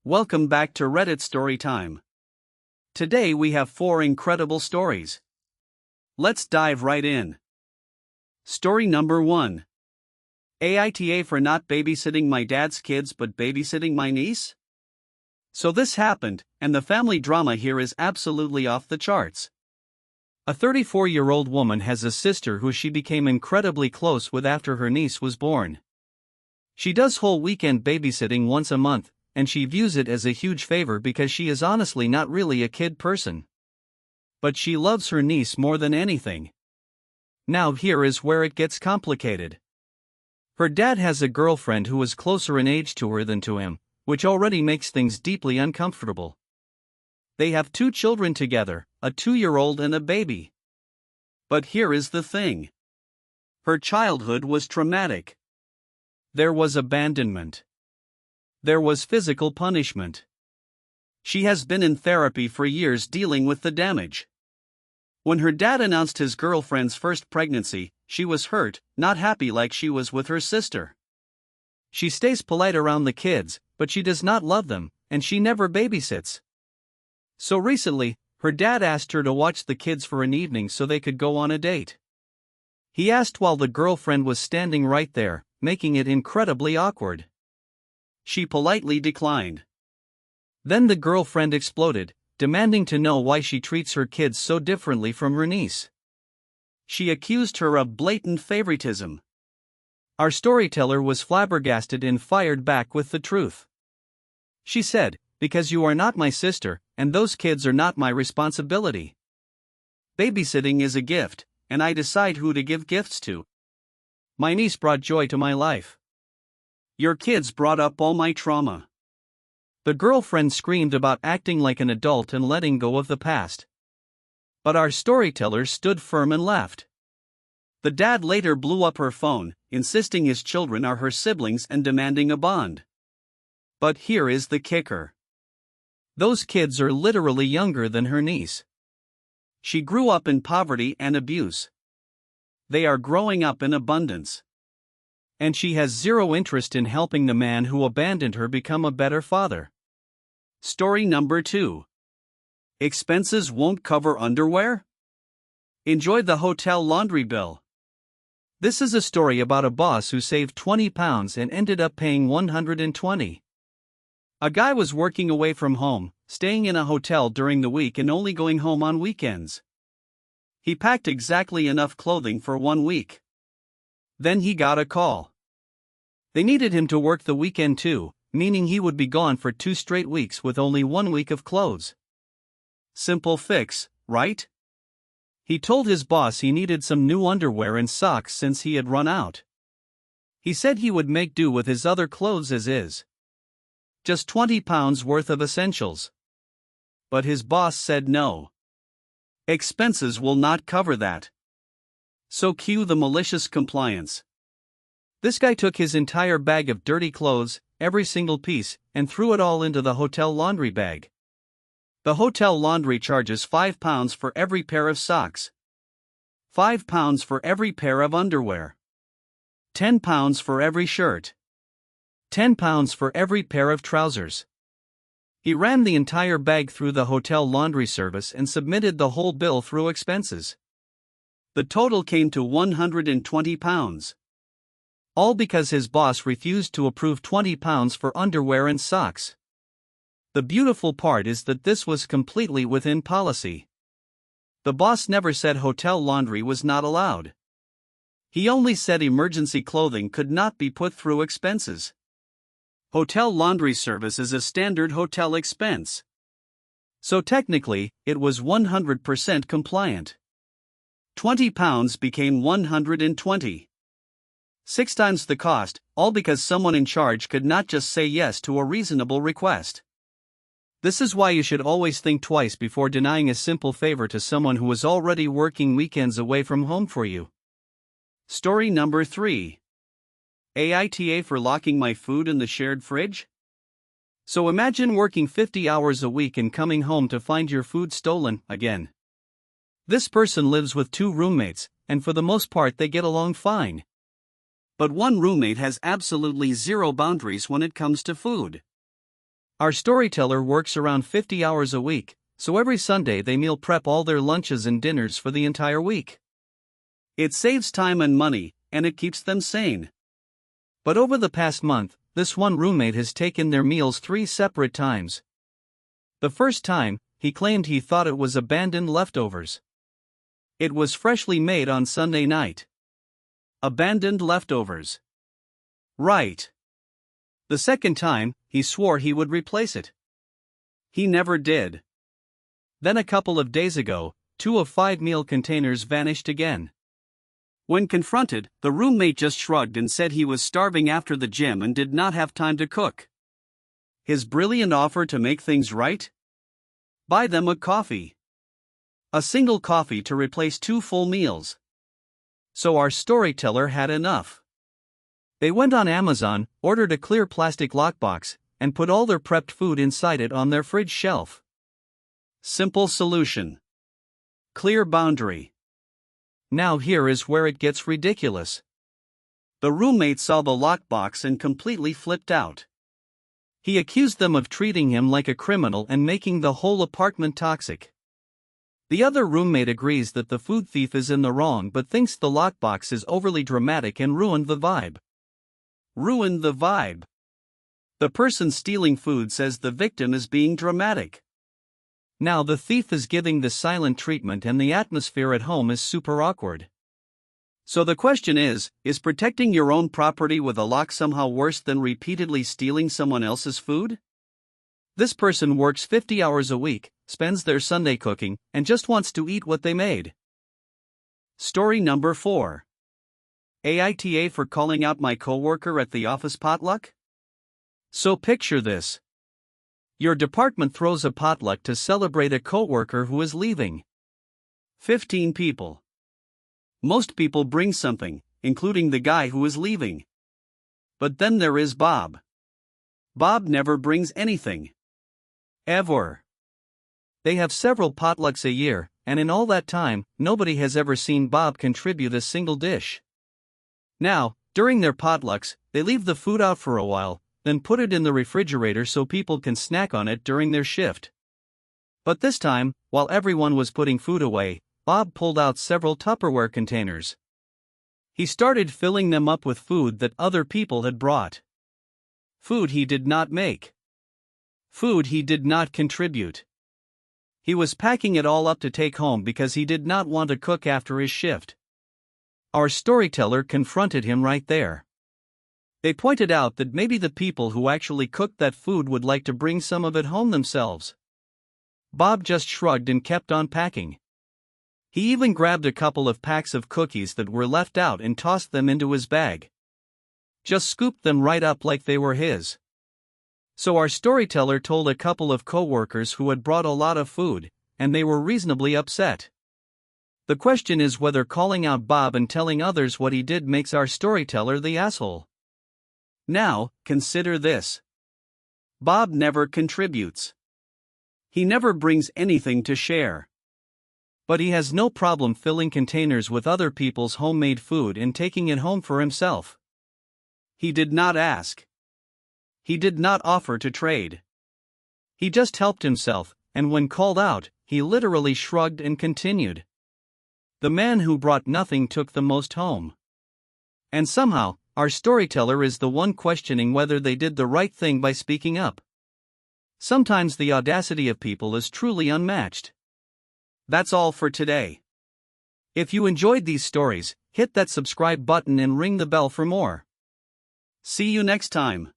Welcome back to Reddit Storytime. Today we have 4 incredible stories. Let's dive right in. Story number 1. Aita for not babysitting my dad's kids but babysitting my niece? So this happened, and the family drama here is absolutely off the charts. A 34-year-old woman has a sister who she became incredibly close with after her niece was born. She does whole weekend babysitting once a month, and she views it as a huge favor because she is honestly not really a kid person. But she loves her niece more than anything. Now here is where it gets complicated. Her dad has a girlfriend who is closer in age to her than to him, which already makes things deeply uncomfortable. They have 2 children together, a 2-year-old and a baby. But here is the thing. Her childhood was traumatic. There was abandonment. There was physical punishment. She has been in therapy for years dealing with the damage. When her dad announced his girlfriend's first pregnancy, she was hurt, not happy like she was with her sister. She stays polite around the kids, but she does not love them, and she never babysits. So recently, her dad asked her to watch the kids for an evening so they could go on a date. He asked while the girlfriend was standing right there, making it incredibly awkward. She politely declined. Then the girlfriend exploded, demanding to know why she treats her kids so differently from her niece. She accused her of blatant favoritism. Our storyteller was flabbergasted and fired back with the truth. She said, "Because you are not my sister, and those kids are not my responsibility. Babysitting is a gift, and I decide who to give gifts to. My niece brought joy to my life. Your kids brought up all my trauma." The girlfriend screamed about acting like an adult and letting go of the past. But our storyteller stood firm and left. The dad later blew up her phone, insisting his children are her siblings and demanding a bond. But here is the kicker. Those kids are literally younger than her niece. She grew up in poverty and abuse. They are growing up in abundance. And she has zero interest in helping the man who abandoned her become a better father. Story number 2. Expenses won't cover underwear? Enjoy the hotel laundry bill. This is a story about a boss who saved £20 and ended up paying $120. A guy was working away from home, staying in a hotel during the week and only going home on weekends. He packed exactly enough clothing for 1 week. Then he got a call. They needed him to work the weekend too, meaning he would be gone for 2 straight weeks with only 1 week of clothes. Simple fix, right? He told his boss he needed some new underwear and socks since he had run out. He said he would make do with his other clothes as is. Just £20 worth of essentials. But his boss said no. Expenses will not cover that. So cue the malicious compliance. This guy took his entire bag of dirty clothes, every single piece, and threw it all into the hotel laundry bag. The hotel laundry charges £5 for every pair of socks, £5 for every pair of underwear, £10 for every shirt, £10 for every pair of trousers. He ran the entire bag through the hotel laundry service and submitted the whole bill through expenses. The total came to £120. All because his boss refused to approve £20 for underwear and socks. The beautiful part is that this was completely within policy. The boss never said hotel laundry was not allowed. He only said emergency clothing could not be put through expenses. Hotel laundry service is a standard hotel expense. So technically, it was 100% compliant. £20 became 120. 6 times the cost, all because someone in charge could not just say yes to a reasonable request. This is why you should always think twice before denying a simple favor to someone who is already working weekends away from home for you. Story number 3. Aita for locking my food in the shared fridge? So imagine working 50 hours a week and coming home to find your food stolen again. This person lives with 2 roommates, and for the most part they get along fine. But one roommate has absolutely zero boundaries when it comes to food. Our storyteller works around 50 hours a week, so every Sunday they meal prep all their lunches and dinners for the entire week. It saves time and money, and it keeps them sane. But over the past month, this one roommate has taken their meals 3 separate times. The first time, he claimed he thought it was abandoned leftovers. It was freshly made on Sunday night. Abandoned leftovers. Right. The second time, he swore he would replace it. He never did. Then a couple of days ago, 2 of 5 meal containers vanished again. When confronted, the roommate just shrugged and said he was starving after the gym and did not have time to cook. His brilliant offer to make things right? Buy them a coffee. A single coffee to replace 2 full meals. So our storyteller had enough. They went on Amazon, ordered a clear plastic lockbox, and put all their prepped food inside it on their fridge shelf. Simple solution. Clear boundary. Now here is where it gets ridiculous. The roommate saw the lockbox and completely flipped out. He accused them of treating him like a criminal and making the whole apartment toxic. The other roommate agrees that the food thief is in the wrong but thinks the lockbox is overly dramatic and ruined the vibe. Ruined the vibe. The person stealing food says the victim is being dramatic. Now the thief is giving the silent treatment and the atmosphere at home is super awkward. So the question is protecting your own property with a lock somehow worse than repeatedly stealing someone else's food? This person works 50 hours a week, spends their Sunday cooking, and just wants to eat what they made. Story number 4. Aita for calling out my coworker at the office potluck? So picture this. Your department throws a potluck to celebrate a coworker who is leaving. 15 people. Most people bring something, including the guy who is leaving. But then there is Bob. Bob never brings anything. Ever. They have several potlucks a year, and in all that time, nobody has ever seen Bob contribute a single dish. Now, during their potlucks, they leave the food out for a while, then put it in the refrigerator so people can snack on it during their shift. But this time, while everyone was putting food away, Bob pulled out several Tupperware containers. He started filling them up with food that other people had brought. Food he did not make. Food he did not contribute. He was packing it all up to take home because he did not want to cook after his shift. Our storyteller confronted him right there. They pointed out that maybe the people who actually cooked that food would like to bring some of it home themselves. Bob just shrugged and kept on packing. He even grabbed a couple of packs of cookies that were left out and tossed them into his bag. Just scooped them right up like they were his. So our storyteller told a couple of coworkers who had brought a lot of food, and they were reasonably upset. The question is whether calling out Bob and telling others what he did makes our storyteller the asshole. Now, consider this. Bob never contributes. He never brings anything to share. But he has no problem filling containers with other people's homemade food and taking it home for himself. He did not ask. He did not offer to trade. He just helped himself, and when called out, he literally shrugged and continued. The man who brought nothing took the most home. And somehow, our storyteller is the one questioning whether they did the right thing by speaking up. Sometimes the audacity of people is truly unmatched. That's all for today. If you enjoyed these stories, hit that subscribe button and ring the bell for more. See you next time.